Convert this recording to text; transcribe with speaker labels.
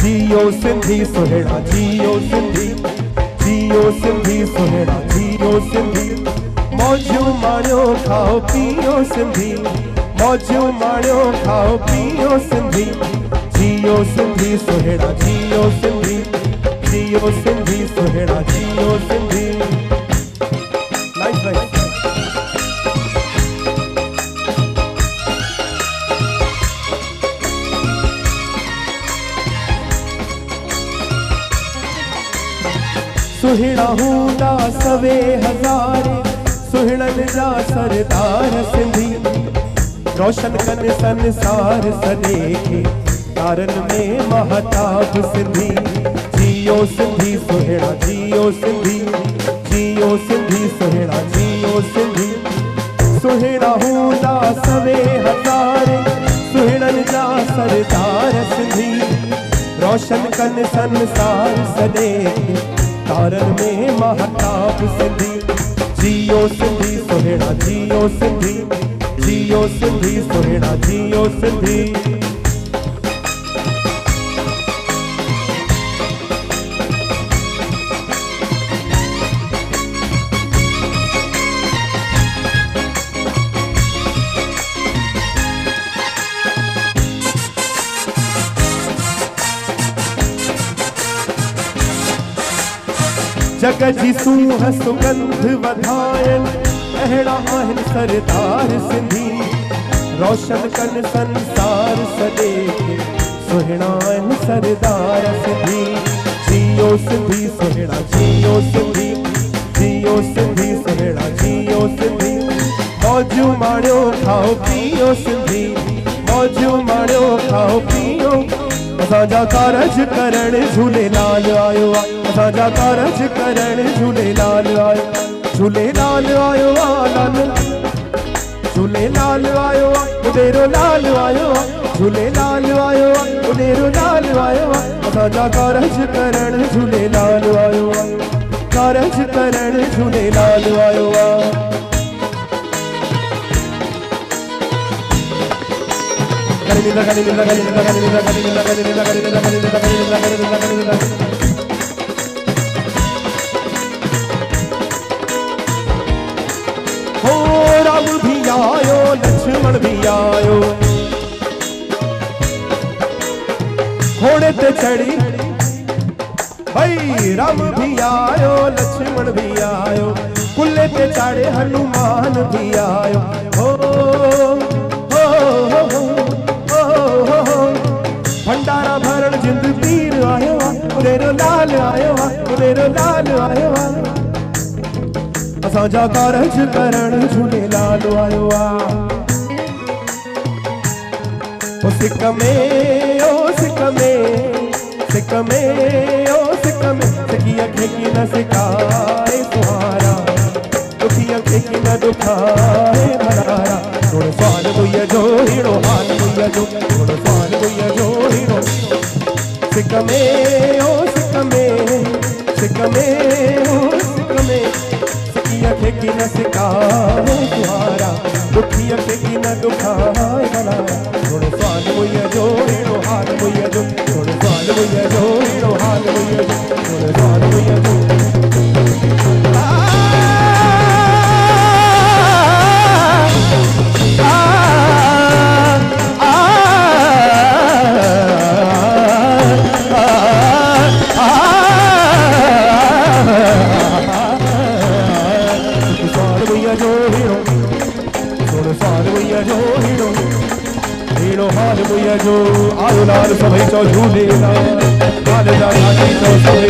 Speaker 1: जियो सिंधी सुहिणा जियो सिंधी, जियो सिंधी सुहिणा जियो सिंधी। मौजूं माणियो खाओ पियो सिंधी, मौजूं माणियो खाओ पियो सिंधी। जियो सिंधी सुहिणा जियो सिंधी, जियो सिंधी सुहिणा जियो सिंधी। Nice nice. सुहिणा हूंदा सवे हज़ार, सुहिणनि जा सरदार सिंधी। रोशन कन संसार सॼे खे, तारनि में महताब सिंधी। जियो सिंधी सुहिणा जियो सिंधी, जियो सिंधी सुहिणा जियो सिंधी। सुहिणा हूंदा सवे हज़ार, सुहिणनि जा सरदार सिंधी। रोशन कन संसार सॼे खे, तारन में महताब सिंधी। जियो सिंधी सुहिणा जियो सिंधी, जियो सिंधी सुहिणा जियो सिंधी। जग जी सूंह सुगंध वधायन, अहिड़ा आहिनि सरदार सिंधी। रोशन कन संसार सॼे खे, सुहिणा आहिनि सरदार सिंधी। जियो सिंधी सुहिणा जियो सिंधी, जियो सिंधी सुहिणा जियो सिंधी। मौजूं माणियो खाओ पियो सिंधी, मौजूं माणियो खाओ पियो। असांजा कारज करण झूलेलाल आयो आ, असांजा कारज करण झूलेलाल आयो। झूलेलाल आयो आ लाल, झूलेलाल आयो आ उडेरो लाल आयो आ। झूलेलाल आयो आ उडेरो लाल आयो आ। असांजा कारज करण झूलेलाल आयो आ, कारज करण झूलेलाल आयो आ। हो राम भी आयो लक्ष्मण भी आयो, घोड़े ते चढ़ी भाई राम भी आयो लक्ष्मण भी आयो। कुल्ले पे चाड़े हनुमान भी आयो। हो भंडारा भरण जिंद पीर आयो आ, उडेरो लाल आयो आ, उडेरो लाल आयो आ। असांजा कारज करण झूलेलाल आयो आ। ओ सिक में ओ सिक में, सिक में ओ सिक में। सिकिया खेकी न सिकाए सुहारा, दुखिया खेकी न दुखाए भरारा। थोड़ो स्वाल बुया जो हीड़ो हाल बुया जो, थोड़ो स्वाल बुया जो हीड़ो। सिक में ओ सिक में, सिक में ओ सिक में। सिकिया खेकी न सिकाए सुहारा, दुखिया खेकी न दुखाए भरारा। थोड़ो स्वाल बुया जो हीड़ो हाल बुया जो, थोड़ो स्वाल बुया जो हीड़ो हाल बुया जो, थोड़ो स्वाल बुया जो। जो आयो लाल सभई चो झूलेलाल, लाल जा चो सभई